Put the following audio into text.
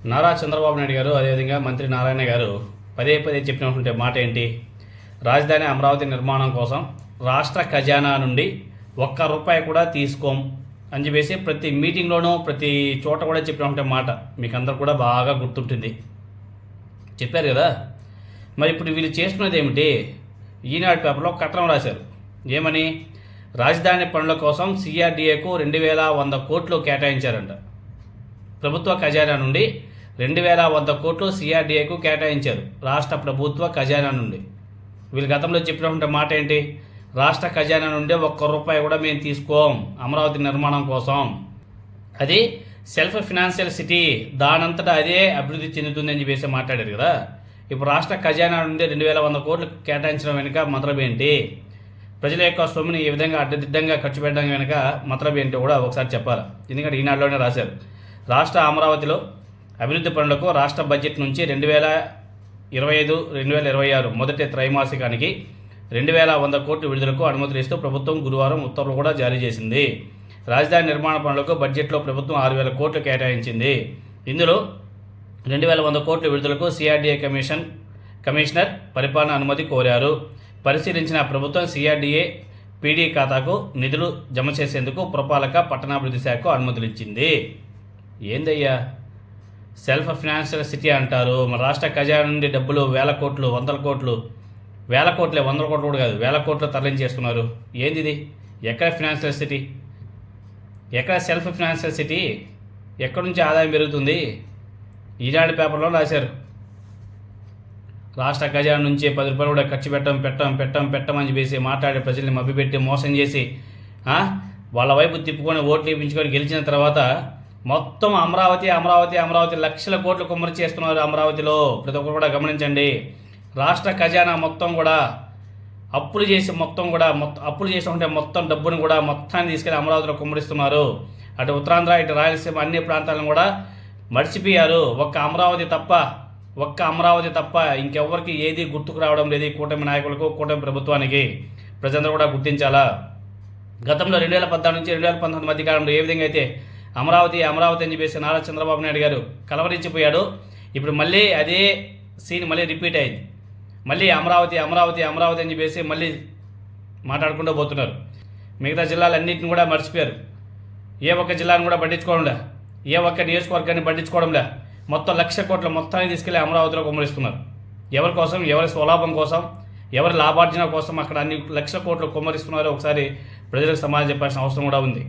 నారా చంద్రబాబు నాయుడు గారు అదేవిధంగా మంత్రి నారాయణ గారు పదే పదే చెప్పినటువంటి మాట ఏంటి? రాజధాని అమరావతి నిర్మాణం కోసం రాష్ట్ర ఖజానా నుండి ఒక్క రూపాయి కూడా తీసుకోం అని చెప్పేసి ప్రతి మీటింగ్లోనూ ప్రతి చోట కూడా చెప్పినటువంటి మాట మీకు అందరు కూడా బాగా గుర్తుంటుంది. చెప్పారు కదా. మరి ఇప్పుడు వీళ్ళు చేస్తున్నది ఏమిటి? ఈనాడు పేపర్లో కథనం రాశారు. ఏమని? రాజధాని పనుల కోసం సిఆర్డీఏకు 2100 కోట్లు కేటాయించారంట. ప్రభుత్వ ఖజానా నుండి 2100 కోట్లు సిఆర్డీఏకు కేటాయించారు. రాష్ట్ర ప్రభుత్వ ఖజానా నుండి. వీళ్ళు గతంలో చెప్పినటువంటి మాట ఏంటి? రాష్ట్ర ఖజానా నుండి ఒక్క రూపాయి కూడా మేము తీసుకోం అమరావతి నిర్మాణం కోసం. అది సెల్ఫ్ ఫినాన్షియల్ సిటీ, దానంతటా అదే అభివృద్ధి చెందుతుందని చెప్పేసి మాట్లాడారు కదా. ఇప్పుడు రాష్ట్ర ఖజానా నుండి 2100 కోట్లు కేటాయించడం వెనుక మతలబ్ ఏంటి? ప్రజల యొక్క సొమ్ముని ఈ విధంగా అడ్డదిడ్డంగా ఖర్చు పెట్టడం వెనుక మతలబ్ ఏంటో కూడా ఒకసారి చెప్పాలి. ఎందుకంటే ఈనాడులోనే రాశారు. రాష్ట్ర అమరావతిలో అభివృద్ధి పనులకు రాష్ట్ర బడ్జెట్ నుంచి 2025-2026 మొదటి త్రైమాసికానికి 2100 కోట్లు విడుదలకు అనుమతులు ఇస్తూ ప్రభుత్వం గురువారం ఉత్తర్వులు కూడా జారీ చేసింది. రాజధాని నిర్మాణ పనులకు బడ్జెట్లో ప్రభుత్వం 6000 కోట్లు కేటాయించింది. ఇందులో 2100 కోట్ల విడుదలకు సిఆర్డీఏ కమిషనర్ పరిపాలన అనుమతి కోరారు. పరిశీలించిన ప్రభుత్వం సిఆర్డీఏ పీడీ ఖాతాకు నిధులు జమ చేసేందుకు పురపాలక పట్టణాభివృద్ధి శాఖకు అనుమతులు ఇచ్చింది. ఏందయ్యా సెల్ఫ్ ఫినాన్షియల్ సిటీ అంటారు? మన రాష్ట్ర ఖజానా నుండి డబ్బులు 1000 కోట్లు 100 కోట్లు 1000 కోట్లే 100 కోట్లు కూడా కాదు 1000 కోట్లు తరలించేస్తున్నారు. ఏంది ఇది? ఎక్కడ ఫినాన్షియల్ సిటీ? ఎక్కడ సెల్ఫ్ ఫినాన్షియల్ సిటీ? ఎక్కడి నుంచి ఆదాయం పెరుగుతుంది? ఈనాడు పేపర్లో రాశారు. రాష్ట్ర ఖజానా నుంచి 10 రూపాయలు కూడా ఖర్చు పెట్టమని చెప్పేసి మాట్లాడే ప్రజల్ని మభ్యపెట్టి మోసం చేసి వాళ్ళ వైపు తిప్పుకొని ఓట్లు ఇప్పించుకొని గెలిచిన తర్వాత మొత్తం అమరావతి లక్షల కోట్లు కుమ్మరి చేస్తున్నారు అమరావతిలో. ప్రతి ఒక్కరు కూడా గమనించండి. రాష్ట్ర ఖజానా మొత్తం కూడా అప్పులు చేసి అప్పులు చేసి ఉంటే మొత్తం డబ్బును కూడా మొత్తాన్ని తీసుకెళ్ళి అమరావతిలో కుమ్మరిస్తున్నారు. అటు ఉత్తరాంధ్ర ఇటు రాయలసీమ అన్ని ప్రాంతాలను కూడా మర్చిపోయారు. ఒక్క అమరావతి తప్ప ఇంకెవ్వరికి ఏది గుర్తుకు రావడం లేదు. కూటమి నాయకులకు, కూటమి ప్రభుత్వానికి ప్రజలందరూ కూడా గుర్తించాలా. గతంలో 2014 నుంచి 2019 మధ్య కాలంలో ఏ విధంగా అయితే అమరావతి అని చెప్పేసి నారా చంద్రబాబు నాయుడు గారు కలవరించిపోయాడు. ఇప్పుడు మళ్ళీ అదే సీన్ మళ్ళీ రిపీట్ అయింది. మళ్ళీ అమరావతి అని చెప్పేసి మళ్ళీ మాట్లాడుకుంటూ పోతున్నారు. మిగతా జిల్లాలన్నింటిని కూడా మర్చిపోయారు. ఏ ఒక్క జిల్లాను కూడా పట్టించుకోవడంలే, ఏ ఒక్క నియోజకవర్గాన్ని పట్టించుకోవడంలే. మొత్తం 1,00,000 కోట్ల మొత్తాన్ని తీసుకెళ్లి అమరావతిలో కుమ్మరిస్తున్నారు. ఎవరి కోసం? ఎవరి స్వలాభం కోసం, ఎవరి లాభార్జన కోసం అక్కడ అన్ని 1,00,000 కోట్లు కుమ్మరిస్తున్నారో ఒకసారి ప్రజలకు సమాధానం చెప్పాల్సిన అవసరం కూడా ఉంది.